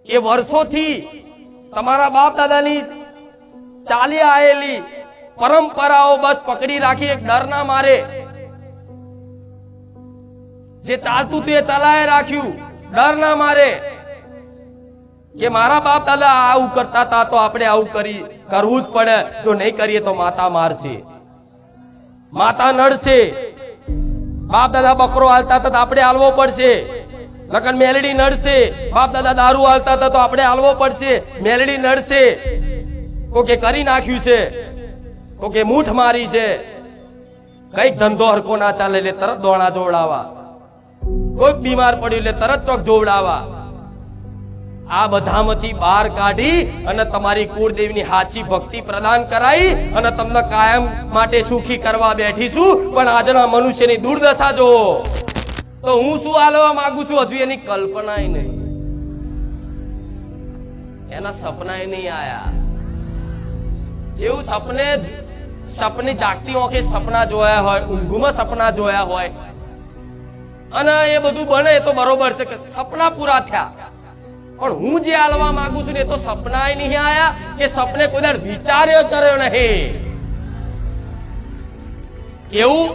એ વર્ષોથી તમારા બાપ દાદાની ચાલી આવેલી પરંપરાઓ બસ પકડી રાખી, એક ડરના મારે જે ચાલતું તે ચલાય રાખ્યું, ડર ના મારે કે મારા બાપ દાદા આવું કરતા હતા તો આપણે આવું કરવું જ પડે, જો નહીં કરીએ તો માતા મારશે, માતા નડશે, બાપ દાદા બકરો હાલતા હતા તો આપણે હાલવો પડશે, લગન મેલડી નડશે, બાપ દાદા દારૂ હાલતા હતા તો આપણે હાલવો પડશે, મેલડી નડશે, કોકે કરી નાખ્યું છે, કોકે મૂઠ મારી છે, કઈક ધંધો હરકો ના ચાલે એટલે તરત દોણા જોવડાવા, કોઈક બીમાર પડ્યું એટલે તરત ચોક જોવડાવા. આ બધામાંથી બહાર કાઢી અને તમારી કુળદેવીની સાચી ભક્તિ પ્રદાન કરાઈ અને તમને કાયમ માટે સુખી કરવા બેઠીશું. પણ આજના મનુષ્યની દુર્દશા જો તો હું શું હાલવા માંગુ છું હજુ એની કલ્પનાય નહીં, એના સપનાય નહીં આયા. જેવું સપને જાગતી આંખે સપના જોયા હોય, ઊંઘમાં સપના જોયા હોય અને એ બધું બને તો બરોબર છે કે સપના પૂરા થયા, પણ હું જે હાલવા માંગુ છું ને તો સપનાય નહીં આયા કે સપને કોઈ દર વિચાર્યો કર્યો નહીં. એવું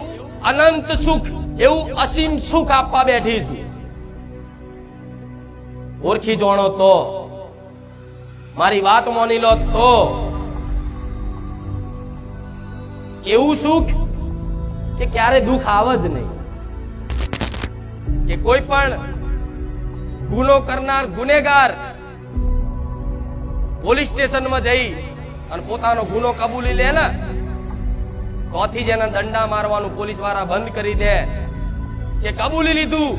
અનંત સુખ, એવું અસીમ સુખ આપવા બેઠી છું. ઓળખી જાણો તો, મારી વાત માની લો તો, એવું સુખ કે ક્યારે દુઃખ આવે જ નહીં, કે કોઈ પણ ગુનો કરનાર ગુનેગાર પોલીસ સ્ટેશનમાં જઈ અને પોતાનો ગુનો કબૂલી લે ને તોથી જ એના દંડા મારવાનું પોલીસ વાળા બંધ કરી દે કે કબૂલી લીધું.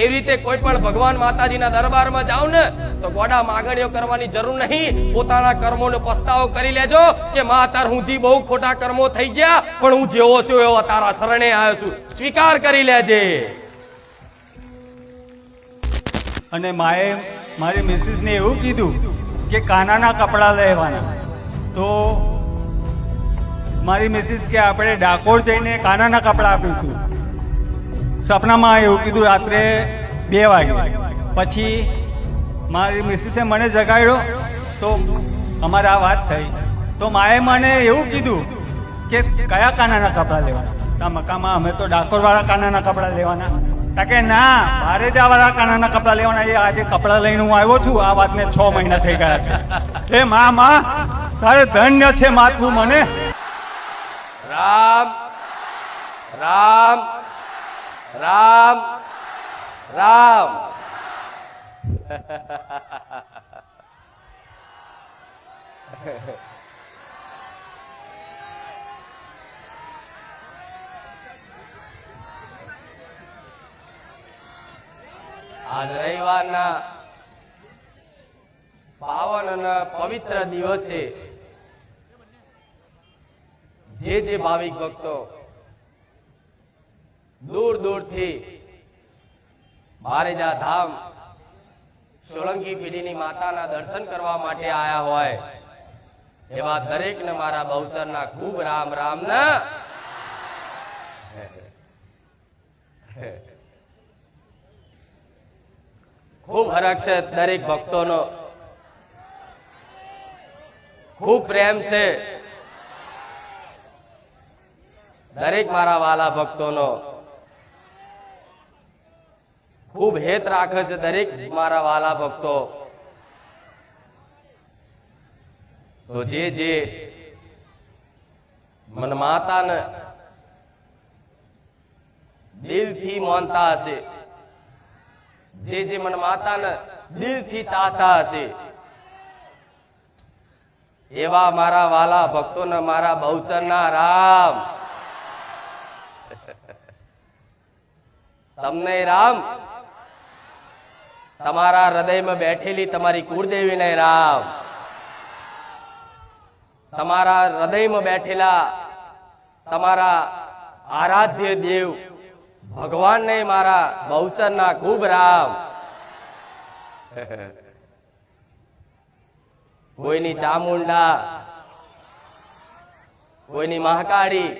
એવી રીતે કોઈ પણ ભગવાન માતાજીના દરબારમાં જાવ ને તો ગોડા માગણીઓ કરવાની જરૂર નહીં, પોતાના કર્મોનો પસ્તાવો કરી લેજો કે માં તાર હુંથી બહુ ખોટા કર્મો થઈ ગયા, પણ હું જેવો છું એવો તારા શરણે આવ્યો છું, સ્વીકાર કરી લેજે. અને માએ મારી મિસિસને એવું કીધું કે કાનાના કપડાં લેવાના, તો મારી મિસિસ કે આપણે ડાકોર જઈને કાનાના કપડાં આપીશું. સપનામાં એવું કીધું રાત્રે 2 વાગે. પછી મારી મિસિસે મને જગાડ્યો તો અમારે આ વાત થઈ. તો માએ મને એવું કીધું કે કયા કાનાના કપડાં લેવાના? તા મકામાં અમે તો ડાકોરવાળા કાનાના કપડાં લેવાના. કે ના, મારે જ આવા કાનાના કપડા લેવાના. એ આજે કપડા લઈને હું આવ્યો છું, આ વાતને 6 મહિના થઈ ગયા છે. એ માં તારે ધન્ય છે માતનું મને. રામ રામ રામ રામ. આજ રવિવારના પાવન અને પવિત્ર દિવસે જે ભાવિક ભક્તો દૂર દૂરથી બારેજા ધામ સોલંકી પીઢીની માતાના દર્શન કરવા માટે આયા હોય એવા દરેકને મારા બહુચરના ખૂબ રામ રામ ના. ખૂબ હરખ છે દરેક ભક્તોનો, ખૂબ પ્રેમ છે દરેક મારા વાલા ભક્તોનો, ખૂબ હેત રાખે છે દરેક મારા વાલા ભક્તો. તો જે મન માતાને દિલથી માનતા હશે, જે મન માતાને દિલથી ચાહતા હશે એવા મારા વાલા ભક્તોને મારા બહુચરના રામ. તમને રામ, તમારા હૃદયમાં બેઠેલી તમારી કુળદેવીને રામ, તમારા હૃદયમાં બેઠેલા તમારા આરાધ્ય દેવ ભગવાનને મારા બહુચરના ખૂબ રામ. કોઈની ચામુંડા, કોઈની મહાકાળી,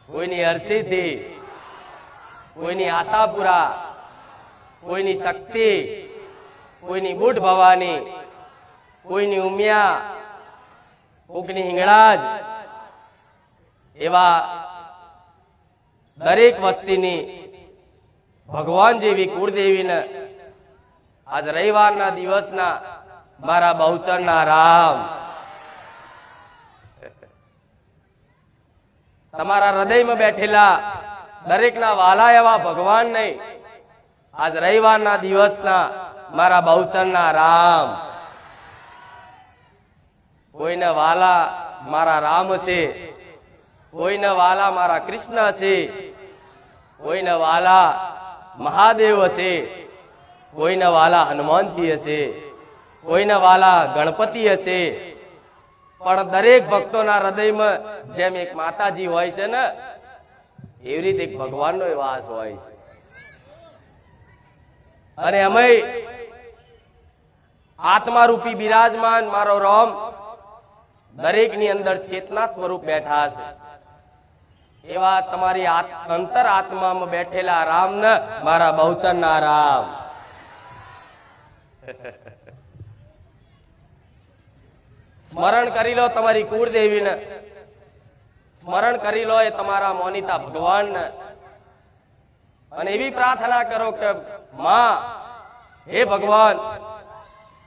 કોઈની હરસિદ્ધિ, કોઈની આશાપુરા, કોઈની શક્તિ, કોઈની બુઢ ભવાની, કોઈની ઉમિયા, કોકની હિંગળાજ, એવા દરેક વસ્તીની ભગવાન જેવી કુળદેવીને આજ રવિવારના દિવસના મારા બહુચરના રામ, તમારા હૃદયમાં બેઠેલા દરેકના વાલા એવા ભગવાનને આજ રવિવારના દિવસના મારા બહુચરના રામ. કોઈને વાલા મારા રામ છે, કોઈને વાલા મારા કૃષ્ણ છે, કોઈને વાલા મહાદેવ હશે, કોઈને વાલા હનુમાનજી હશે, કોઈને વાલા ગણપતિ હશે, પણ દરેક ભક્તોના હૃદયમાં જેમ એક માતાજી હોય છે ને, એવી રીતે એક ભગવાનનો વાસ હોય છે. અને અમે આત્મારૂપી બિરાજમાન મારો રામ દરેકની અંદર ચેતના સ્વરૂપ બેઠા છે. એવા તમારી અંતર આત્મામાં બેઠેલા રામને મારા બહુચરના રામ. સ્મરણ કરી લો તમારી કુળદેવીને, સ્મરણ કરી લો એ તમારા મોનિતા ભગવાનને, અને એવી પ્રાર્થના કરો કે માં, હે ભગવાન,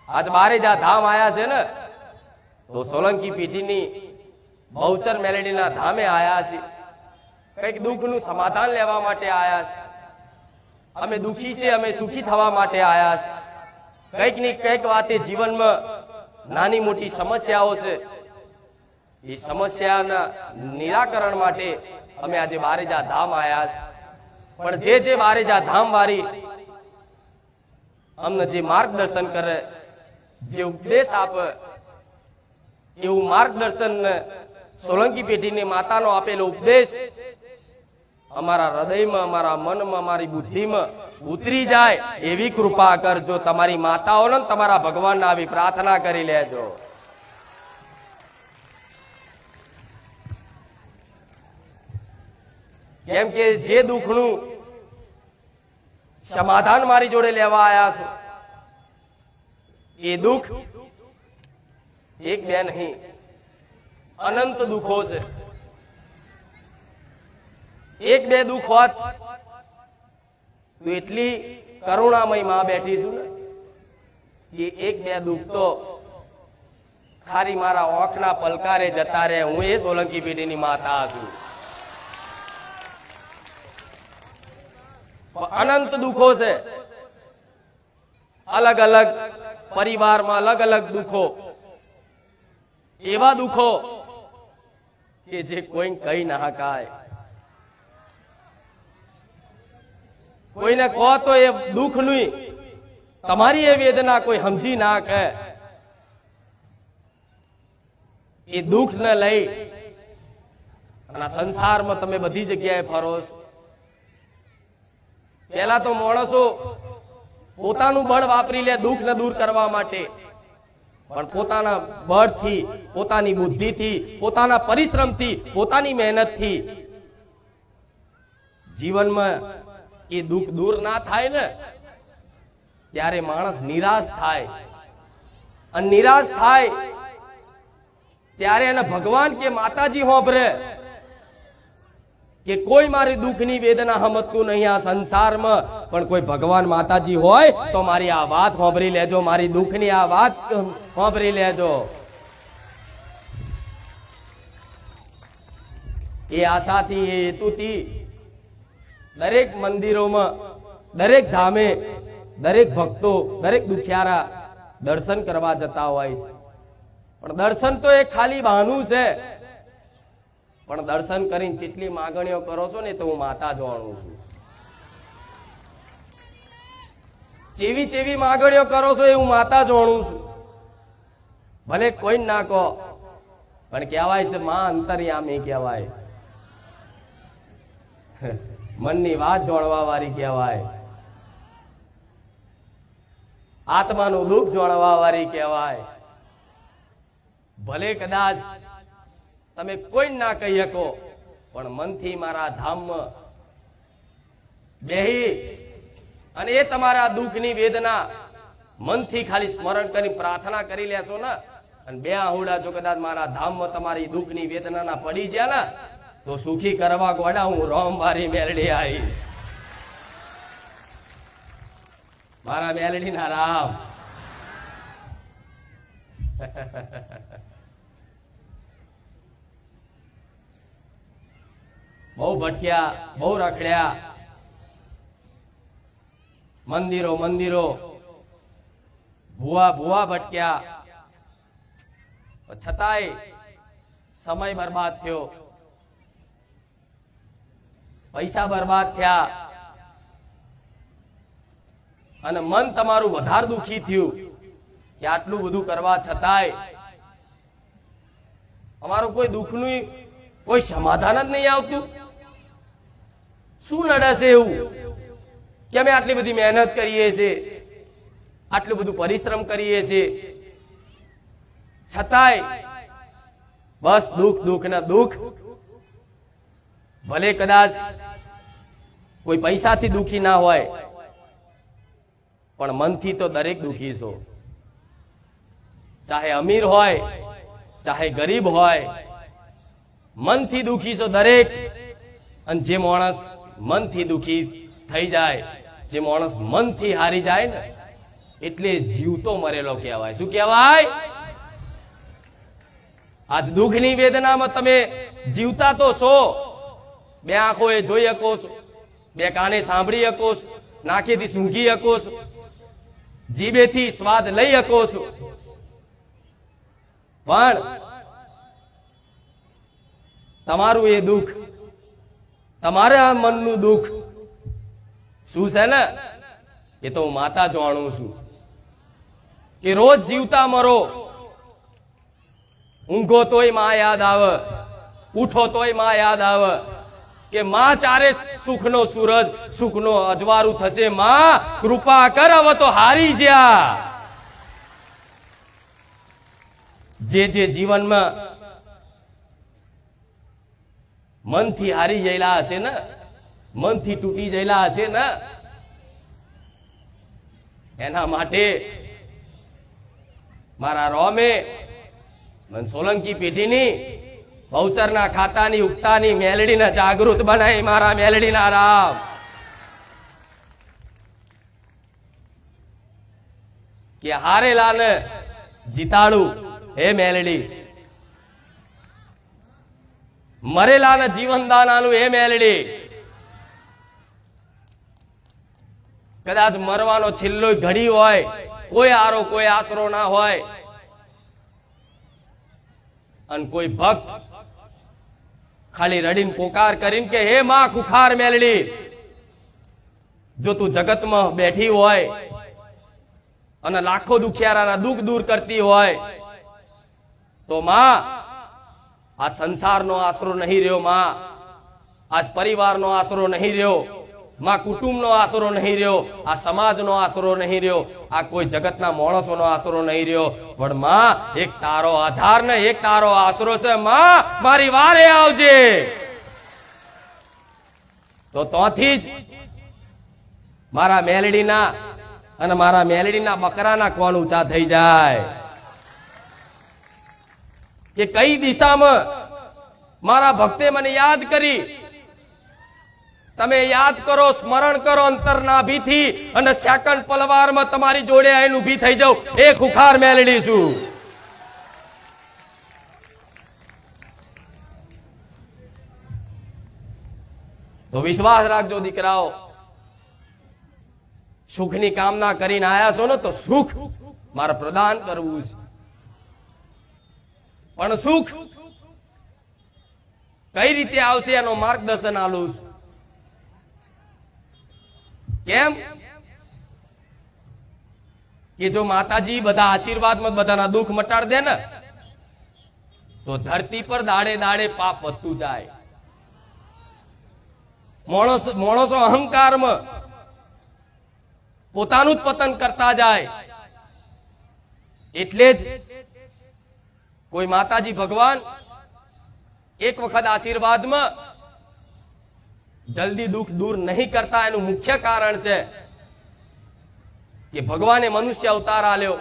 આજ બારેજા ધામ આયા છે ને, તો સોલંકી પેઢીની બહુચર મેલેડીના ધામે આયા છે. કઈક દુઃખનું સમાધાન લેવા માટે આયા છે. અમે દુઃખી છે, અમે સુખી થવા માટે આયા છે. કઈક ની કઈક વાતે જીવનમાં નાની મોટી સમસ્યાઓ છે, એ સમસ્યાના નિરાકરણ માટે અમે આજે બારેજા ધામ આયા છે. પણ જે બારેજા ધામ વાળી અમને જે માર્ગદર્શન કરે, જે ઉપદેશ આપે, એવું માર્ગદર્શન સોલંકી પેઢીની માતાનો આપેલો ઉપદેશ અમારા હૃદયમાં, અમારા મનમાં, અમારી બુદ્ધિમાં ઉતરી જાય એવી કૃપા કરજો. તમારી માતાઓને તમારા ભગવાનને આવી પ્રાર્થના કરી લેજો. કેમ કે જે દુઃખનું સમાધાન મારી જોડે લેવા આયા છો, એ દુઃખ એક બે નહીં, અનંત દુઃખો છે. એક બે દુઃખ હોત તો એટલી કરુણામય માં બેઠીશું ને, કે એક બે દુઃખ તો ખાલી મારા ઓંખના પલકારે જતા રહે. હું એ સોલંકી પેઢીની માતા છું. અનંત દુઃખો છે, અલગ અલગ પરિવારમાં અલગ અલગ દુઃખો, એવા દુઃખો કે જે કોઈ કહી ના શકાય. કોઈને કહો તો એ દુઃખ નહીં, તમારી એ વેદના કોઈ સમજી ના કે એ દુઃખ ને લઈ અને સંસારમાં તમે બધી જગ્યાએ ફરો છો. પેલા તો માણસો પોતાનું બળ વાપરી લે દુઃખ ને દૂર કરવા માટે, પણ પોતાના બળથી, પોતાની બુદ્ધિથી, પોતાના પરિશ્રમથી, પોતાની મહેનતથી જીવનમાં એ દુઃખ દૂર ના થાય ને, ત્યારે માણસ નિરાશ થાય. અને નિરાશ થાય ત્યારે એને ભગવાન કે માતાજી હોંભરે કે કોઈ મારી દુઃખની વેદના સમજતું નહીં આ સંસારમાં, પણ કોઈ ભગવાન માતાજી હોય તો મારી આ વાત હોંભરી લેજો, મારી દુઃખની આ વાત હોંભરી લેજો. એ આશાથી, એ હેતુથી દરેક મંદિરોમાં, દરેક ધામે, દરેક ભક્તો, દરેક દુખિયારા દર્શન કરવા જતા હોય છે. પણ દર્શન તો એક ખાલી બહાનું છે. પણ દર્શન કરીને જેટલી માગણીઓ કરો છો ને, તો હું માતા જાણું છું. જેવી જેવી માગણીઓ કરો છો એ હું માતા જાણું છું. ભલે કોઈ ના કહો, પણ કહેવાય છે માં અંતર્યામી કહેવાય, મનની વાત જાણવા વાળી કહેવાય, આત્માનું દુઃખ જાણવા વાળી કહેવાય. ભલે કદાચ તમે કોઈ ના કહી શકો, પણ મનથી મારા ધામમાં બેહી અને એ તમારા દુઃખની વેદના મનથી ખાલી સ્મરણ કરી પ્રાર્થના કરી લેશો ને, અને 2 આહુડા જો કદાચ મારા ધામમાં તમારી દુઃખની વેદનાના પડી ગયા ને, તો સુખી કરવા ગોડા હું રોમ મારી મેલડી આવી, મારા મેલડીના રામ. બહુ ભટક્યા, બહુ રખડ્યા, મંદિરો મંદિરો ભૂવા ભટક્યા, છતાંય સમય બરબાદ થયો, પૈસા બરબાદ થયા, અને મન તમારું વધારે દુખી થયું કે આટલું બધું કરવા છતાંય અમારું કોઈ દુઃખનું કોઈ સમાધાન જ નહીં આવતું. શું નડે છે એવું કે અમે આટલી બધી મહેનત કરીએ છીએ, આટલું બધું પરિશ્રમ કરીએ છીએ, છતાંય બસ દુઃખ દુઃખ ને દુઃખ. ભલે કદાચ કોઈ પૈસાથી દુઃખી ના હોય, પણ મનથી તો દરેક દુઃખી છો. ચાહે અમીર હોય ચાહે ગરીબ હોય, મનથી દુઃખી છો દરેક. અને જે માણસ મનથી દુઃખી થઈ જાય, જે માણસ મનથી હારી જાય ને, એટલે જીવતો મરેલો કહેવાય. શું કહેવાય? આજ દુઃખની વેદનામાં તમે જીવતા તો છો, 2 આંખોએ જોઈ શકો છો, 2 કાને સાંભળી શકો છો, નાકેથી સૂંઘી શકો છો, જીભેથી સ્વાદ લઈ શકો છો, પણ તમારું એ દુઃખ, તમારા મનનું દુઃખ શું છે ને, એ તો હું માતા જાણું છું. કે રોજ જીવતા મરો, ઊંઘો તોય માં યાદ આવે, ઉઠો તોય માં યાદ આવે કે માં ચારે સુખનો સૂરજ, સુખનો અજવાળું થશે, માં કૃપા કર હવે તો હારી જ્યા. જે જીવનમાં મનથી હારી ગયેલા હશે ને, મનથી તૂટી ગયેલા હશે ને, એના માટે મારા રોમે સોલંકી પેઢીની બહુચરના ખાતાની ઉગતાની મેલડીને જાગૃત બનાવી, મારા મેલડીના રામ. કે હારેલાને જીતાડું હે મેલડી, મરેલાને જીવનદાન આલું હે મેલડી. કદાચ મરવાનો છેલ્લો ઘડી હોય, કોઈ આરો કોઈ આશરો ના હોય, અને કોઈ ભક્ત ખાલી રડીને પોકાર કરીને કે હે માં ખુખાર મેલડી, જો તું જગતમાં બેઠી હોય અને લાખો દુખિયારાના દુઃખ દૂર કરતી હોય, તો માં આજ સંસારનો આશરો નહીં રહ્યો, માં આજ પરિવારનો આશરો નહીં રહ્યો, માં કુટુંબનો આશરો નહીં રહ્યો, આ સમાજનો આશરો નહીં રહ્યો, આ કોઈ જગતના માણસોનો આશરો નહીં રહ્યો, પણ માં એક તારો આધાર ને એક તારો આશરો છે. માં મારી વારે આવજે. તો તોથી જ મારા મેલડીના અને મારા મેલડીના બકરાના કોણ ઊંચા થઈ જાય કે કઈ દિશામાં મારા ભક્તે મને યાદ કરી. તમે યાદ કરો, સ્મરણ કરો અંતરના ભીથી, અને સેકન્ડ પલવારમાં તમારી જોડે આઈને ઊભી થઈ જાઉં, એ ખુખાર મેલડી છું. તો વિશ્વાસ રાખજો દીકરાઓ, સુખની કામના કરીને આયા છો ને, તો સુખ મારે પ્રદાન કરવું છે. પણ સુખ કઈ રીતે આવશે એનો માર્ગદર્શન આલું છું. કેમ કે જો માતાજી બધા આશીર્વાદમાં બધાના દુઃખ મટાડ દે ને, તો ધરતી પર દાડે દાડે પાપ વધતું જાય. માણસો અહંકારમાં પોતાનું જ પતન કરતા જાય. એટલે જ કોઈ માતાજી ભગવાન એક વખત આશીર્વાદમાં જલ્દી દુઃખ દૂર નહીં કરતા. એનું મુખ્ય કારણ છે કે ભગવાને મનુષ્ય અવતાર આલ્યો,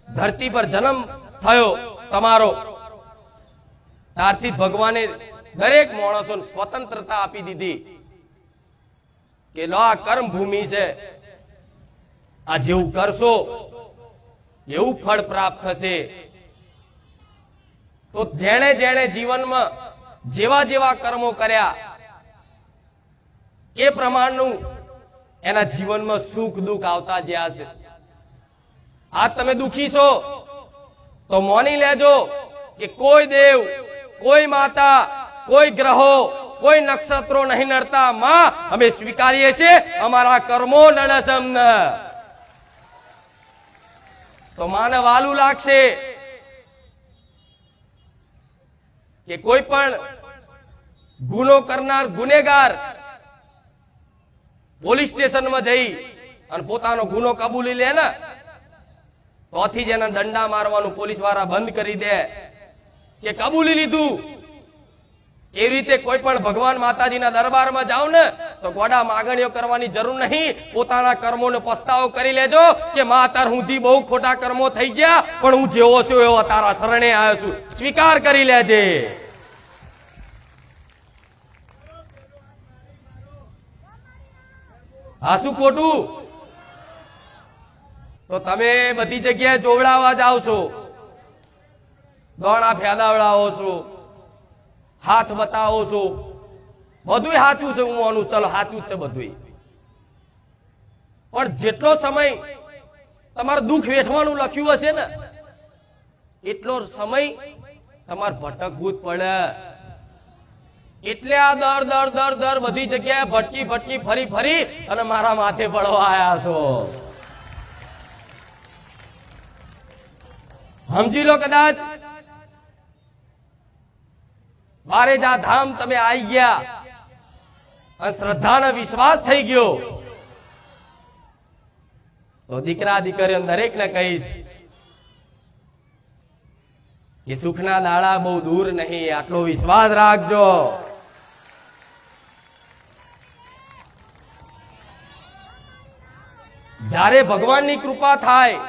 ધરતી પર જન્મ થયો તમારો, ત્યારથી જ ભગવાને દરેક માણસોને સ્વતંત્રતા આપી દીધી કે લો આ કર્મ ભૂમિ છે, આ જેવું કરશો એવું ફળ પ્રાપ્ત થશે. તો જેણે જેણે જીવનમાં જેવા જેવા કર્મો કર્યા એ પ્રમાણનું એના જીવનમાં સુખ દુઃખ આવતા જ્યાં છે. આજ તમે દુખી છો તો માની લેજો કે કોઈ દેવ, કોઈ માતા, કોઈ ગ્રહો, કોઈ નક્ષત્રો નહીં નડતા. માં અમે સ્વીકારીએ છીએ અમારા કર્મો નડે છે અમને. તો માને વાલું લાગશે કે કોઈ પણ ગુનો કરનાર ગુનેગાર પોલીસ સ્ટેશનમાં જઈ અને પોતાનો ગુનો કબૂલી લે ને તોથી જ એના દંડા મારવાનું પોલીસ વાળા બંધ કરી દે કે કબૂલી લીધું. એવી રીતે કોઈ પણ ભગવાન માતાજીના દરબારમાં જાવ ને તો ગોડા માગણીઓ કરવાની જરૂર નહીં. પોતાના કર્મોનો પસ્તાવો કરી લેજો કે માં તાર હુંથી બહુ ખોટા કર્મો થઈ ગયા, પણ હું જેવો છું એવો તારા શરણે આવ્યો છું, સ્વીકાર કરી લેજે. આ શું ખોટું? તો તમે બધી જગ્યાએ જોવડાવવા જાવ છો, દોણા ફેદાવડાવો છો, હાથ બતાવો છો, બધું સાચું છે. હું આનું ચલો સાચું છે બધું, પણ જેટલો સમય તમારે દુઃખ વેઠવાનું લખ્યું હશે ને એટલો સમય તમારે ભટકવું જ પડે. એટલે આ દર બધી જગ્યાએ ભટકી ભટકી ફરી ફરી અને મારા માથે પડવા આયા છો. સમજી લો, કદાચ બારેજા ધામ તમે આવી ગયા અને શ્રદ્ધાનો વિશ્વાસ થઈ ગયો તો દીકરા દીકરીઓ દરેકને કહીશ કે સુખના દાડા બહુ દૂર નહીં, આટલો વિશ્વાસ રાખજો. જ્યારે ભગવાનની કૃપા થાય,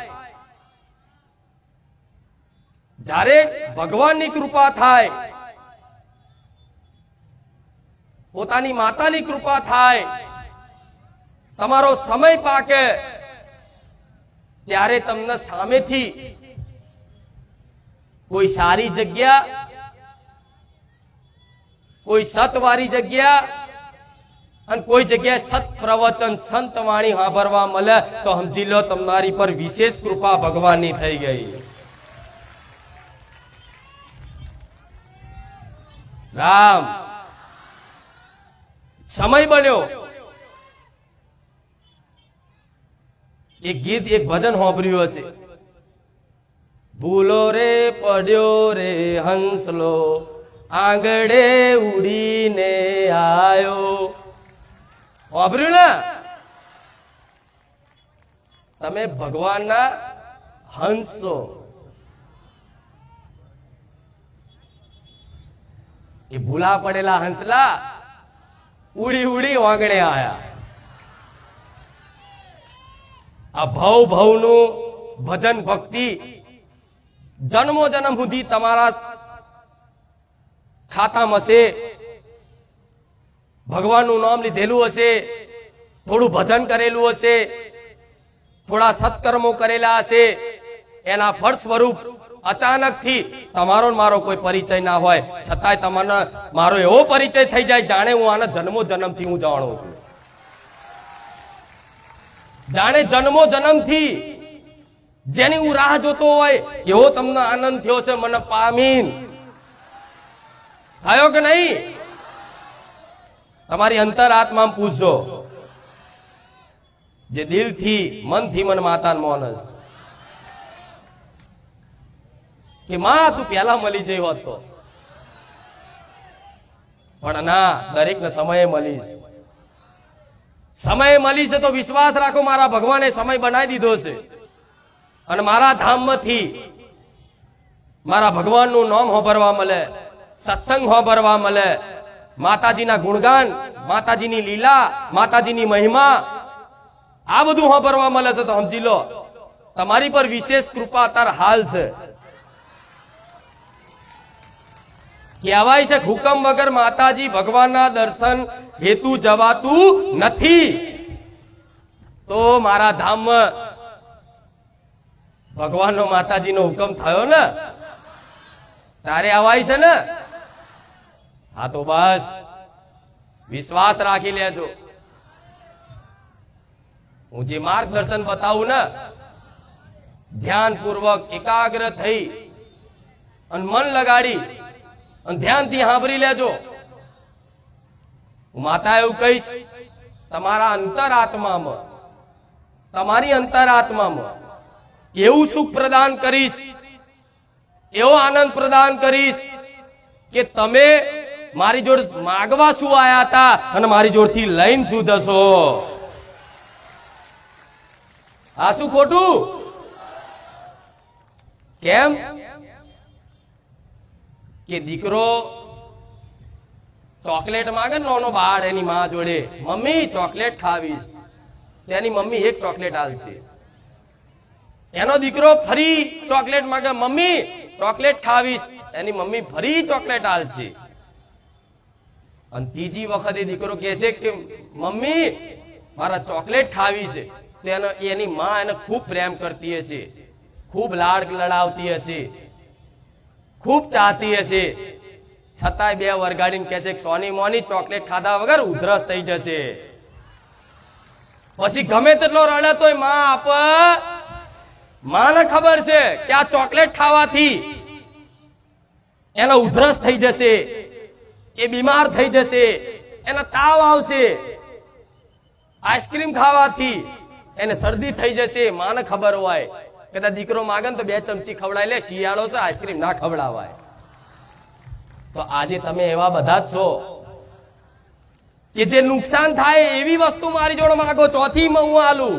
જ્યારે ભગવાનની કૃપા થાય, પોતાની માતાની કૃપા થાય, તમારો સમય પાકે ત્યારે તમને સામેથી કોઈ સારી જગ્યા, કોઈ સતવારી જગ્યા અને કોઈ જગ્યાએ સત પ્રવચન સંત વાણી સાંભળવા મળે તો સમજી લો તમારી પર વિશેષ કૃપા ભગવાનની થઈ ગઈ. રામ સમય બન્યો. એક ગીત, એક ભજન સાંભળ્યું હશે, ભૂલો રે પડ્યો રે હંસલો આંગળે ઉડીને આયો. સાંભળ્યું ને? તમે ભગવાનના હંસો. એ ભૂલા પડેલા હંસલા ઉડી ઉડી આંગણે આયા. આ ભવનું ભજન ભક્તિ જન્મો જન્મ સુધી તમારા ખાતામાં હશે. ભગવાનનું નામ લીધેલું હશે, થોડું ભજન કરેલું હશે, થોડા સત્કર્મો કરેલા હશે. એના ફળ સ્વરૂપ અચાનકથી તમારો મારો કોઈ પરિચય ના હોય છતાંય તમને મારો એવો પરિચય થઈ જાય જાણે હું આના જન્મો જન્મથી હું જાણું છું. જાણે જન્મો જન્મથી જેની હું રાહ જોતો હોય એવો તમને આનંદ થયો છે મને પામીન. થયો કે નહીં? તમારી અંતરાત્મા પૂછજો, જે દિલથી મનથી મને માતાને મોન છે કે માં તું પહેલા મળી જઈ હોત તો, પણ ના, દરેકને સમયે મળીશ. સમય મળી છે તો વિશ્વાસ રાખો મારા ભગવાને સમય બનાવી દીધો છે અને મારા ધામમાંથી મારા ભગવાનનું નામ સાંભળવા મળે, સત્સંગ સાંભળવા મળે, માતાજીના ગુણગાન, માતાજીની લીલા, માતાજીની મહિમા આ બધું વાપરવા મળે છે તો સમજી લો તમારી પર વિશેષ કૃપા અત્યારે હાલ છે. કહેવાય છે હુકમ વગર માતાજી ભગવાનના દર્શન હેતુ જવાતું નથી. તો મારા ધામમાં ભગવાનનો માતાજીનો હુકમ થયો ને તારે આવાય છે ને. હા તો બસ વિશ્વાસ રાખી લેજો. હું જે માર્ગદર્શન બતાવું ને ધ્યાનપૂર્વક એકાગ્ર થઈ અને મન લગાડી અને ધ્યાનથી સાંભળી લેજો. હું માતા એવું કહીશ તમારા અંતરાત્મામાં તમારી અંતરાત્મામાં એવું સુખ પ્રદાન કરીશ એવો આનંદ પ્રદાન કરીશ કે તમે મારી જોડે માગવા શું આયા હતા અને મારી જોડથી લઈને શું જશો. આ શું ખોટું કેમ કે દીકરો ચોકલેટ માંગે ને નાનો બાળ એની માં જોડે મમ્મી ચોકલેટ ખાવીશ તેની મમ્મી એક ચોકલેટ આલશે. એનો દીકરો ફરી ચોકલેટ માંગે મમ્મી ચોકલેટ ખાવીશ એની મમ્મી ફરી ચોકલેટ આલશે. અને ત્રીજી વખતે દીકરો કહે છે કે મમ્મી મારા ચોકલેટ ખાવી છે તો એની માં એને ખૂબ પ્રેમ કરતી હશે ખૂબ લાડ લડાવતી હશે ખૂબ ચાહતી હશે છતાંય બે વરગાડીને કહે છે સોની મોની ચોકલેટ ખાધા વગર ઉધરસ થઈ જશે. પછી ગમે તેટલો રડે તોય માં આપ માને ખબર છે કે આ ચોકલેટ ખાવાથી એનો ઉધરસ થઈ જશે એ બીમાર થઈ જશે એને તાવ આવશે આઈસ્ક્રીમ ખાવાથી એને શરદી થઈ જશે. માને ખબર હોય કદાચ દીકરો માગે ને તો 2 ચમચી ખવડાવી લે શિયાળો છે આઈસ્ક્રીમ ના ખવડાવાય. તો આજે તમે એવા બધા જ છો કે જે નુકસાન થાય એવી વસ્તુ મારી જોડે માંગો. ચોથી માં હું આલું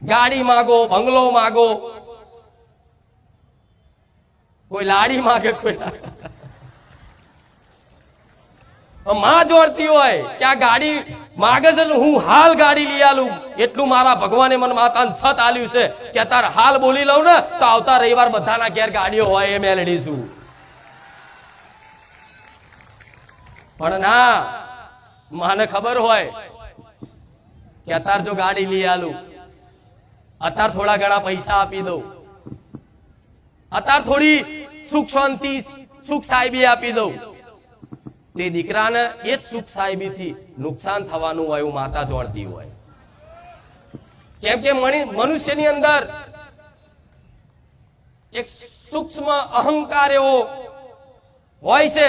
ગાડી માગો બંગલો માગો કોઈ લાડી માગે કોઈ માં જોડતી હોય કે આ ગાડી માગે છે હું હાલ ગાડી લઈ આલું એટલું મારા ભગવાને મને માતાને સત આલ્યું છે કે અત્યારે હાલ બોલી લઉં ને તો આવતા રવિવાર બધાના ઘેર ગાડીઓ હોય એ મેળડીશું. પણ ના મને ખબર હોય કે અત્યારે જો ગાડી લઈ આલું અત્યારે થોડા ઘણા પૈસા આપી દઉં અત્યારે થોડી સુખ શાંતિ સુખ સાહેબી આપી દઉં તે દીકરાને એ જ સુખ સાહેબીથી નુકસાન થવાનું હોય એવું માતા જોડતી હોય. કેમ કે મનુષ્યની અંદર એક સૂક્ષ્મ અહંકાર એવો હોય છે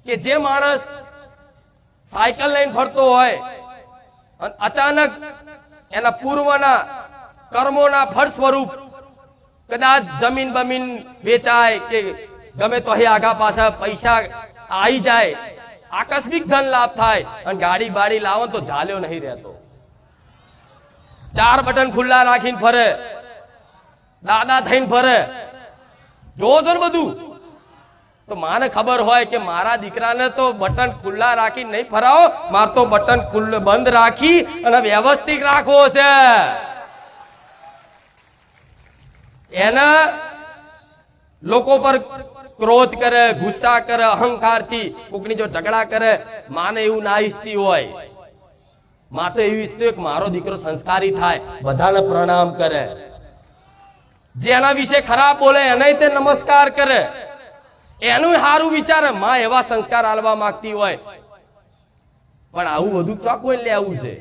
કે જે માણસ સાયકલ લઈને ફરતો હોય અને અચાનક એના પૂર્વના કર્મોના ફળ સ્વરૂપ કદાચ જમીન બમીન વેચાય કે ગમે તો આગા પાછા પૈસા આવી જાય આકસ્મિક ધન લાભ થાય અને ગાડી બાડી લાવો તો ઝાલ્યો નહીં રહેતો. 4 બટન ખુલ્લા રાખીને ફરે દાદા થઈને ફરે જોવો છો ને બધું. તો માને ખબર હોય કે મારા દીકરાને તો બટન ખુલ્લા રાખી નહીં ફરાવો મારે તો બટન બંધ રાખી અને વ્યવસ્થિત રાખવો છે. એના લોકો પર ક્રોધ કરે ગુસ્સા કરે અહંકારથી કોકની જો ઝઘડા કરે માને એવું ના ઈચ્છતી હોય. માં તો એવું ઈચ્છતી હોય કે મારો દીકરો સંસ્કારી થાય બધાને પ્રણામ કરે જેના વિશે ખરાબ બોલે એને તે નમસ્કાર કરે એનું સારું વિચારે. માં એવા સંસ્કાર આલવા માંગતી હોય પણ આવું બધું ચોકવું લેવું છે.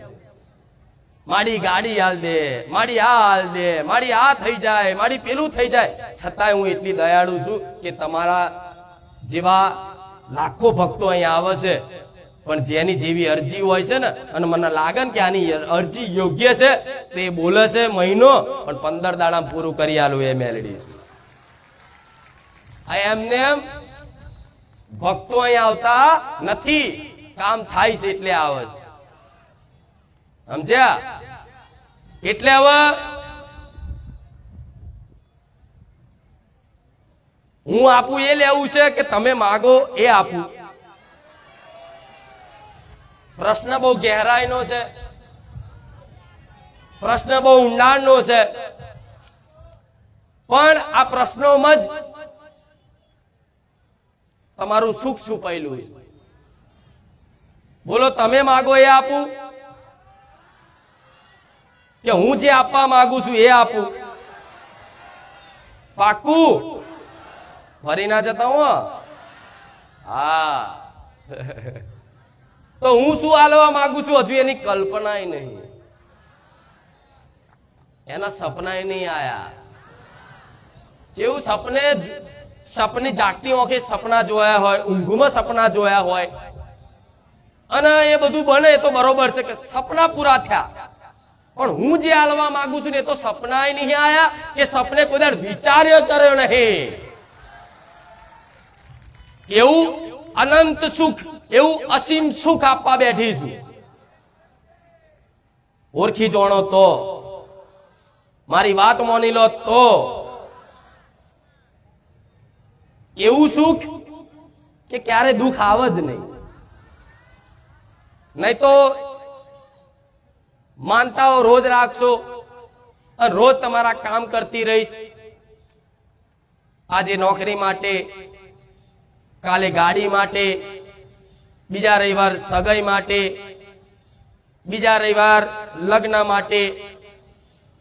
મારી ગાડી હાલ દે મારી આ હાલ દે મારી આ થઈ જાય મારી પેલું થઈ જાય. છતાંય હું એટલી દયાળુ છું કે તમારા જેવા લાખો ભક્તો અહીંયા આવે છે પણ જેની જેવી અરજી હોય છે ને અને મને લાગે ને કે આની અરજી યોગ્ય છે તે બોલે છે મહિનો પણ 15 દાડા પૂરું કરી આલું એ મેલડી. એમને એમ ભક્તો અહીંયા આવતા નથી કામ થાય છે એટલે આવે છે સમજ્યા. એટલે હવે હું આપું એ લેવું છે કે તમે માગો એ આપું. પ્રશ્ન બહુ ગહેરાઈનો છે, પ્રશ્ન બહુ ઊંડાણનો છે, પણ આ પ્રશ્નોમાં જ તમારું સુખ છુપાયેલું છે. બોલો, તમે માગો એ આપું કે હું જે આપવા માંગુ છું એ આપું? પાક્કું? ફરી ના જતા હું? હા. તો હું શું આલવા માંગુ છું હજુ એની કલ્પના નહીં, એના સપના નહીં આયા. જેવું સપને જાગતી ઓંખે સપના જોયા હોય, ઊંઘમાં સપના જોયા હોય, અને એ બધું બને તો બરોબર છે કે સપના પૂરા થયા, પણ હું જે આલવા માંગુ છું ને એ તો સપના નહીં આયા, કે સપને કોઈ દર વિચાર્યો કર્યો નહીં. એવું અનંત સુખ, એવું અસીમ સુખ આપવા બેઠી છું. ઓળખી જોણો તો, મારી વાત માની લો તો. એવું સુખ કે ક્યારે દુઃખ આવે જ નહીં. નહીં તો માનતાઓ રોજ રાખશો અને રોજ તમારા કામ કરતી રહીશ. આજે નોકરી માટે, કાલે ગાડી માટે, બીજા રવિવાર સગાઈ માટે, બીજા રવિવાર લગ્ન માટે,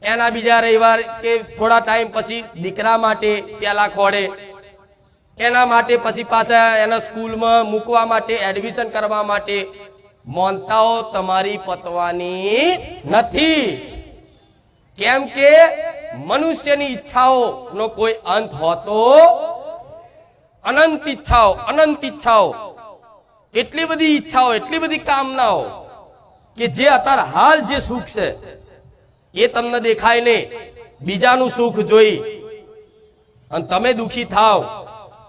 એના બીજા રવિવાર કે થોડા ટાઈમ પછી દીકરા માટે પેલા ખોડે, એના માટે પછી પાછા એના સ્કૂલમાં મૂકવા માટે, એડમિશન કરવા માટે. મોનતાઓ તમારી પતવાની નથી, કેમ કે મનુષ્યની ઈચ્છાઓનો કોઈ અંત હોતો, અનંત ઈચ્છાઓ, એટલી બધી ઈચ્છાઓ, એટલી બધી કામનાઓ કે જે અત્યારે હાલ જે સુખ છે એ તમને દેખાય નહીં. બીજાનું સુખ જોઈ અને તમે દુખી થાવ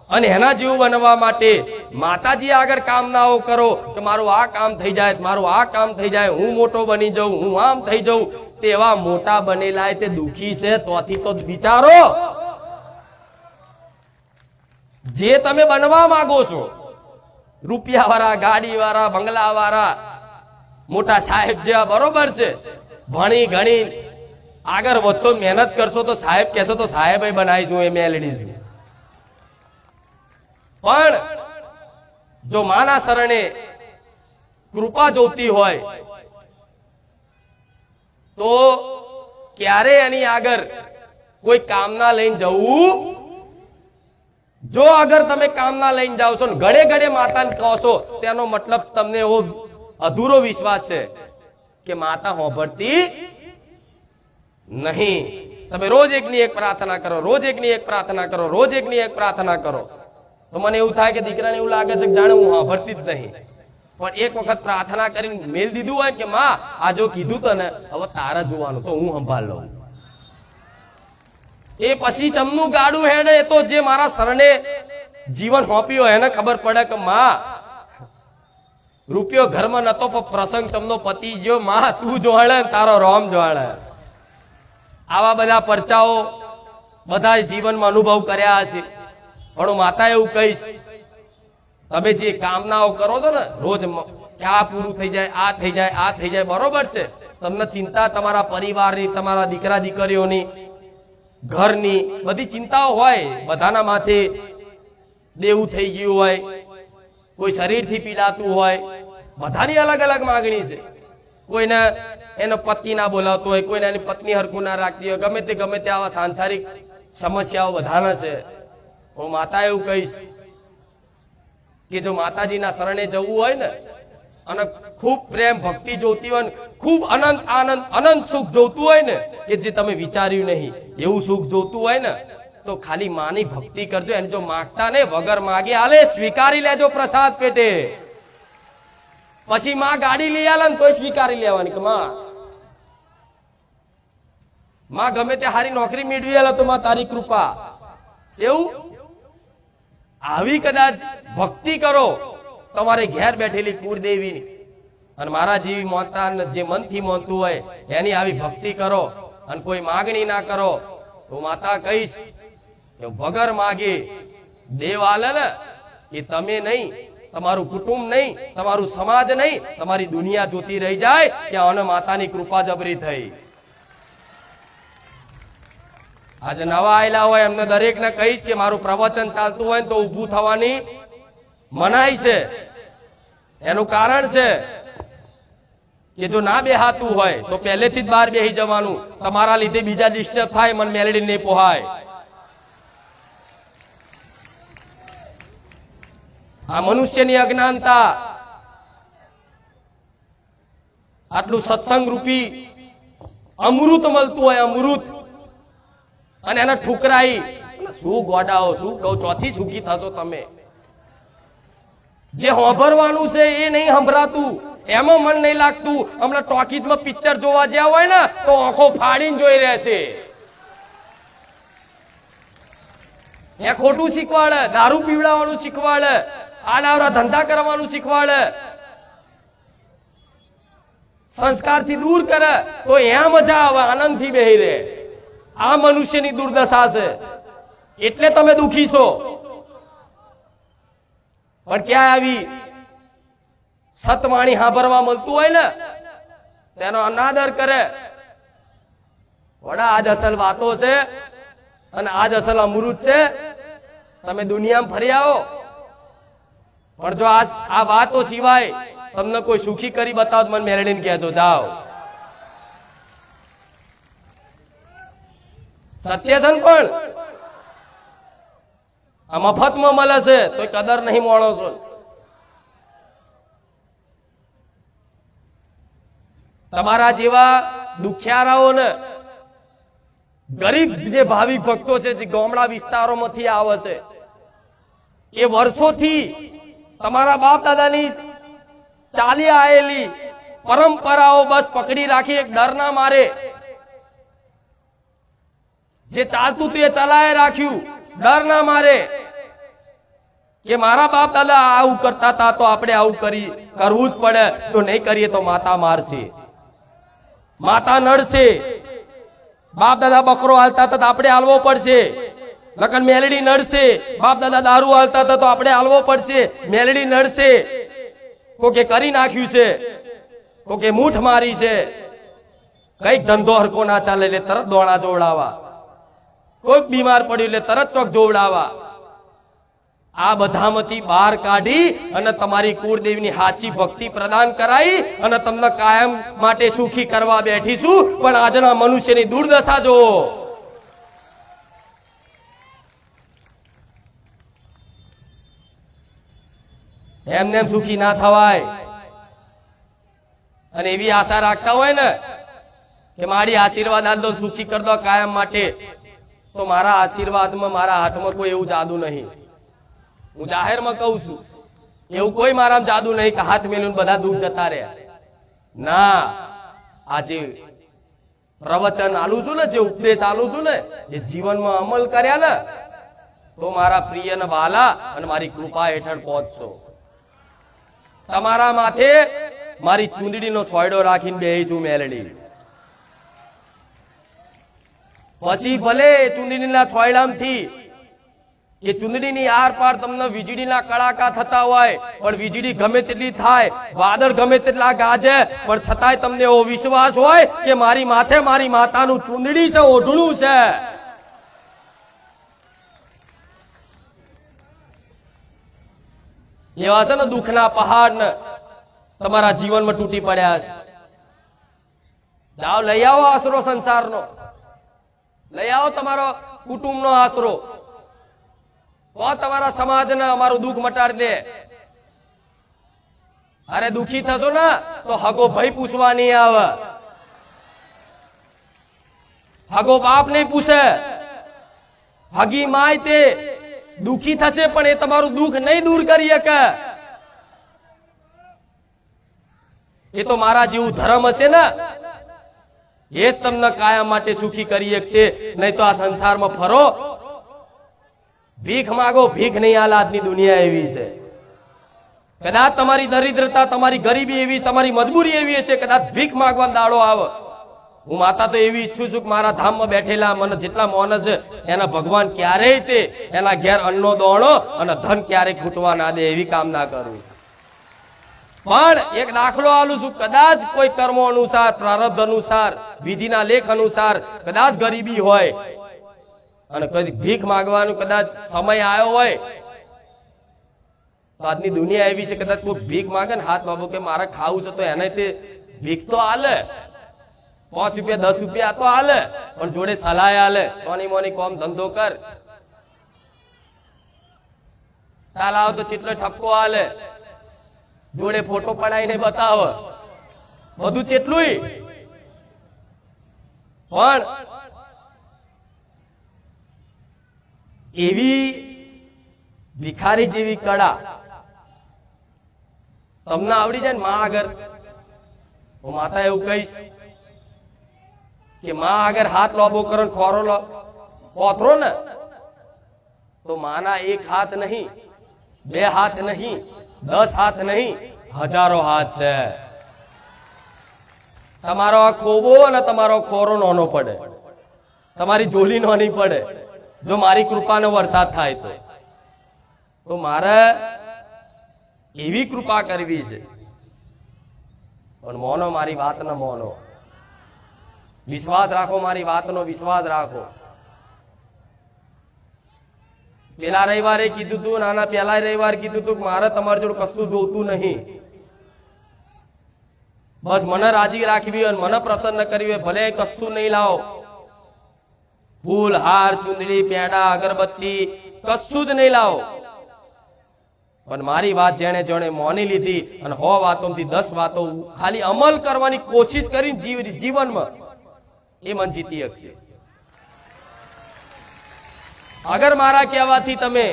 અને એના જેવું બનવા માટે માતાજી આગળ કામનાઓ કરો કે મારું આ કામ થઈ જાય, મારું આ કામ થઈ જાય, હું મોટો બની જાઉં, હું આમ થઈ જાઉં. તે એવા મોટા બનેલા તે દુખી છે, તોથી તો વિચારો જે તમે બનવા માંગો છો, રૂપિયા વાળા, ગાડી વાળા, બંગલા વાળા, મોટા સાહેબ જેવા, બરોબર છે. ભણી ગણી આગળ વધશો, મહેનત કરશો તો સાહેબ કહેશો તો સાહેબ બનાવીશું, એ મેલડી છું. પણ જો માના શરણે કૃપા જોતી હોય તો ક્યારે એની આગળ કોઈ કામના લઈને જવું? જો અગર તમે કામના લઈને જાઓ છો ને ઘડે ઘડે માતાને કહો છો, તેનો મતલબ તમને એવો અધૂરો વિશ્વાસ છે કે માતા હોંભળતી નહીં. તમે રોજ એકની એક પ્રાર્થના કરો, રોજ એકની એક પ્રાર્થના કરો, રોજ એકની એક પ્રાર્થના કરો, તો મને એવું થાય કે દીકરાને એવું લાગે છે કે જાણે હું સાંભળતી જ નહીં. પણ એક વખત પ્રાર્થના કરીને મેલ દીધું હોય કે માં આ જો કીધું તો ને હવે તારા જોવાનું, તો હું સંભાળ લઉં. એ પછી જમનું ગાડું હેડે, એ તો જે મારા શરણે જીવન સોંપ્યું એને ખબર પડે કે માં રૂપિયો ઘરમાં નતો પણ પ્રસંગ તમનો પતિ ગયો, માં તું જોડે તારો રોમ જોડે. આવા બધા પરચાઓ બધા જીવનમાં અનુભવ કર્યા છે. પણ હું માતા એવું કહીશ, તમે જે કામનાઓ કરો છો ને રોજ કે આ પૂરું થઈ જાય, આ થઈ જાય, આ થઈ જાય, બરોબર છે. તમને ચિંતા તમારા પરિવારની, તમારા દીકરા દીકરીઓની, ઘરની બધી ચિંતાઓ હોય. બધાના માથે દેવું થઈ ગયું હોય, કોઈ શરીરથી પીડાતું હોય, બધાની અલગ અલગ માંગણી છે. કોઈને એનો પતિ ના બોલાવતો હોય, કોઈને એની પત્ની હરખું ના રાખતી હોય, ગમે તે આવા સાંસારિક સમસ્યાઓ બધાના છે. હું માતા એવું કહીશ કે જો માતાજીના શરણે જવું હોય ને અને ખૂબ પ્રેમ ભક્તિ જોતી હોય ને, ખૂબ અનંત આનંદ અનંત સુખ જોતું હોય ને કે જે તમે વિચાર્યું નહીં એવું સુખ જોતું હોય ને, તો ખાલી માની ભક્તિ કરજો. એને જો માગતા ને વગર માગે આલે, સ્વીકારી લેજો પ્રસાદ પેટે. પછી માં ગાડી લઈ આલે ને તોય સ્વીકારી લેવાની કે માં ગમે તે હારી નોકરી મેળવી આલે તો માં તારી કૃપા. એવું આવી કદાચ ભક્તિ કરો તમારે ઘેર બેઠેલી કુળદેવીની, અને મારા જેવી મોનતા જે મનથી મોનતું હોય એની આવી ભક્તિ કરો અને કોઈ માગણી ના કરો, તો માતા કહીશ કે વગર માગે દેવ આલે ને એ તમે નહીં, તમારું કુટુંબ નહીં, તમારું સમાજ નહીં, તમારી દુનિયા જોતી રહી જાય કે આને માતાની કૃપા જબરી થઈ. આજે નવા આયેલા હોય એમને દરેકને કહીશ કે મારું પ્રવચન ચાલતું હોય તો ઊભું થવાની મનાઈ છે. એનું કારણ છે કે જો ના બેહાતું હોય તો પહેલેથી જ બહાર બેહી જવાનું. તમારા લીધે બીજા ડિસ્ટર્બ થાય, મન મેલડી નહીં પોહાય. આ મનુષ્યની અજ્ઞાનતા, આટલું સત્સંગ રૂપી અમૃત મળતું હોય, અમૃત, અને એને ઠુકરાઈ શું ગોડાઓ, શું કહું, ચોથી સુખી થશો તમે. જે હોંભરવાનું છે એ નહીં સંભળાતું, એમાં મન નહીં લાગતું. હમણાં ટોકીઝમાં પિક્ચર જોવા જ્યાં હોય ને તો આંખો ફાડીને જોઈ રહેશે. એ ખોટું શીખવાડે, દારૂ પીવડાવવાનું શીખવાડે, આડાવડા ધંધા કરવાનું શીખવાડે, સંસ્કારથી દૂર કરે તો એમ મજા આવે, આનંદથી બેહી રહે. આ મનુષ્યની દુર્દશા છે, એટલે તમે દુખી છો. પણ ક્યાં આવી સતવાણી સાંભળવા મળતું હોય ને તેનો અનાદર કરે. વડા આજ અસલ વાતો છે અને આજ અસલ અમૃત છે. તમે દુનિયામાં ફરી આવો, પણ જો આ વાતો સિવાય તમને કોઈ સુખી કરી બતાવો મને મેલડીને કહેજો, જાઓ. સત્ય છે ને, પણ આ મફતમાં મળે છે તો કદર નહીં માણસો. તમારા જેવા દુખિયારાઓને, ગરીબ જે ભાવિક ભક્તો છે જે ગામડા વિસ્તારોમાંથી આવે છે, એ વર્ષોથી તમારા બાપ દાદાની ચાલી આવેલી પરંપરાઓ બસ પકડી રાખી, એક ડરના મારે જે ચાલતું હતું એ ચલાય રાખ્યું, ડર ના મારે કે મારા બાપ દાદા આવું કરતા હતા તો આપણે આવું કરવું જ પડે. જો નહીં કરીએ તો માતા મારશે, માતા નડશે. બાપ દાદા બકરો હાલતા હતા તો આપણે હાલવો પડશે. લગન મેલડી નડશે. બાપ દાદા દારૂ હાલતા હતા તો આપણે હાલવો પડશે. મેલડી નડશે. કોકે કરી નાખ્યું છે, કોકે મૂઠ મારી છે, કઈક ધંધો હરકો ના ચાલે એટલે તરત દોણા જોવડાવા, કોઈક બીમાર પડ્યું એટલે તરત ચોક જોવડાવા. આ બધામાંથી બહાર કાઢી અને તમારી કુળદેવીની સાચી ભક્તિ પ્રદાન કરાઈ અને તમને કાયમ માટે સુખી કરવા બેઠીશું. પણ આજના મનુષ્યની દુર્દશા જુઓ. એમને એમ સુખી ના થવાય. અને એવી આશા રાખતા હોય ને કે મારી આશીર્વાદ આલ દો, સુખી કરી દો કાયમ માટે, તો મારા આશીર્વાદમાં, મારા હાથમાં કોઈ એવું જાદુ નહીં. હું જાહેરમાં કહું છું, એવું કોઈ મારામાં જાદુ નહીં કે હાથ મેલું બધા દુઃખ જતા રહ્યા. ના, આજે પ્રવચન આલું છું ને, જે ઉપદેશ આલું છું ને, એ જીવનમાં અમલ કર્યા ને તો મારા પ્રિય ને વાલા અને મારી કૃપા હેઠળ પહોંચશો. તમારા માથે મારી ચૂંદડીનો સોયડો રાખીને બેહીશું મેલડી. પછી ભલે ચૂંદડીના છોયડામથી એ ચૂંદડીની આર પાર તમને વીજળીના કડાકા થતા હોય, પણ વીજળી ગમે તેટલી થાય, વાદળ ગમે તેટલા ગાજે, પણ છતાંય તમને એવો વિશ્વાસ હોય કે મારી માથે મારી માતાનું ચૂંદડી છે, ઓઢણું છે. એવા છે ને દુઃખના પહાડ ને તમારા જીવનમાં તૂટી પડ્યા છે. જાઓ, લઈ આવો આશરો સંસારનો, લઈ આવો તમારો કુટુંબનો આશરો. તમારા સમાજને અમારું દુઃખ મટાડી દે. અરે દુખી થશો ને તો હગો ભાઈ પૂછવા નહીં આવે, હગો બાપ નહીં પૂછે. હગી માય તે દુખી થશે પણ એ તમારું દુઃખ નહીં દૂર કરી શકે. એ તો મારા જેવું ધર્મ હશે ને એ જ તમને કાયમ માટે સુખી કરી છે. નહીં તો આ સંસારમાં ફરો, ભીખ માગો, ભીખ નહીં આલે. આજની દુનિયા એવી છે. કદાચ તમારી દરિદ્રતા, તમારી ગરીબી એવી, તમારી મજબૂરી એવી છે, કદાચ ભીખ માગવાનો દાડો આવે હું માતા તો એવી ઈચ્છું છું કે મારા ધામમાં બેઠેલા મને જેટલા માણસ છે એના ભગવાન ક્યારેય તે એના ઘેર અન્નનો દોણો અને ધન ક્યારેય ખૂટવા ના દે એવી કામના કરું. પણ એક દાખલો આલું છું, કદાચ કોઈ કર્મો અનુસાર, પ્રારબ્ધ અનુસાર, વિધિના લેખ અનુસાર કદાચ ગરીબી હોય અને કદી ભીખ માંગવાનું કદાચ સમય આવ્યો હોય, તો આજની દુનિયા એવી છે કદાચ કોઈ ભીખ માંગે ને હાથ બાબુ કે મારે ખાવું છે તો એને તે ભીખ તો હાલે, 5 રૂપિયા 10 રૂપિયા તો હાલે, પણ જોડે સલાહ હાલે, સોની મોની કોમ ધંધો કર, તાલાવ તો ચેટલો ઠપકો હાલે, જોડે ફોટો પડાવીને બતાવ, બધું ચેટલું. પણ એવી ભિખારી જેવી કળા તમને આવડી જાય ને માં આગળ, હું માતા એવું કહીશ કે માં આગળ હાથ લોબો કરો, ખોરો પોથરો ને તો માના એક હાથ નહીં, 2 હાથ નહીં, 10 હાથ નહીં, હજારો હાથ છે. તમારો આ ખોબો અને તમારો ખોરો નાનો પડે, તમારી જોલી નાની પડે જો મારી કૃપાનો વરસાદ થાય તો મારે એવી કૃપા કરવી છે. પણ મોનો મારી વાતનો મોનો, વિશ્વાસ રાખો, મારી વાતનો વિશ્વાસ રાખો. પેલા રવિવારે કીધું તું, નાના પેલા રવિવારે કીધું તું મારે તમારી જોડે કશું જોતું નહીં, બસ મને રાજી રાખવી અને મને પ્રસન્ન કરવી, ભલે કશું નહીં લાવો, ફૂલ હાર ચુંદડી પેડા અગરબત્તી કશું જ નહીં લાવો, પણ મારી વાત જેણે જેણે મોની લીધી અને 100 વાતોમાંથી 10 વાતો ખાલી અમલ કરવાની કોશિશ કરી જીવનમાં, એ મન જીતી શકશે. અગર મારા કહેવાથી તમે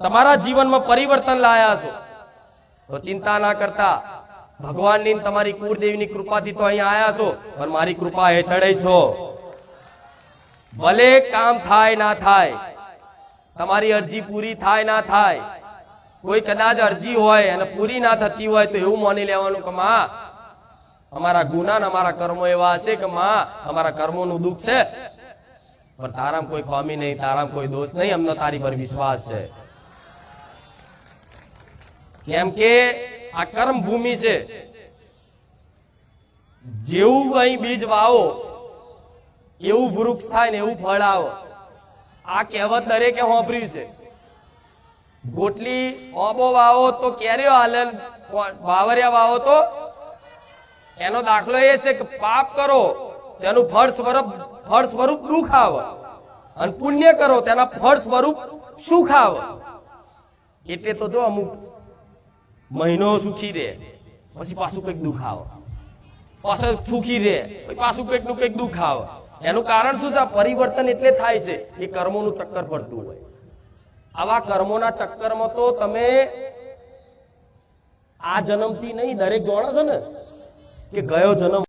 તમારા જીવનમાં પરિવર્તન લાયા છો તો ચિંતા ના કરતા, ભગવાનની તમારી કુળદેવીની કૃપાથી તો અહીં આયા છો, પણ મારી કૃપા હેઠળ છો. ભલે કામ થાય ના થાય, તમારી અરજી પૂરી થાય ના થાય, કોઈ કદાચ અરજી હોય અને પૂરી ના થતી હોય તો એવું માની લેવાનું કે માં અમારા ગુના ને અમારા કર્મો એવા છે કે માં અમારા કર્મોનું દુઃખ છે, પણ તારામાં કોઈ ખામી નહીં, તારામાં કોઈ દોષ નહીં, અમને તારી પર વિશ્વાસ છે. કેમ કે આ કર્મ ભૂમિ છે, જેવું અહીં બીજ વાવો એવું વૃક્ષ થાય ને એવું ફળ આવો. આ કહેવત દરેકે સાંભળ્યું છે. ગોટલી ઓબો વાવો તો કેરીઓ હાલે, બાવરિયા વાવો તો એનો દાખલો એ છે કે પાપ કરો તેનું ફળ સ્વરૂપ દુઃખ આવે અને પુણ્ય કરો તેના ફળ સ્વરૂપ સુખ આવે. એટલે તો જો અમુક મહિનો સુખી રહે પછી પાછું કઈક દુઃખ આવે, પાછું સુખી રહે પછી પાછું કઈક નું કઈક દુઃખ આવે. એનું કારણ શું છે? પરિવર્તન એટલે થાય છે એ કર્મોનું ચક્કર ફરતું હોય. આવા કર્મોના ચક્કરમાં તો તમે આ જન્મથી નહીં, દરેક જાણો છો ને કે ગયો જન્મ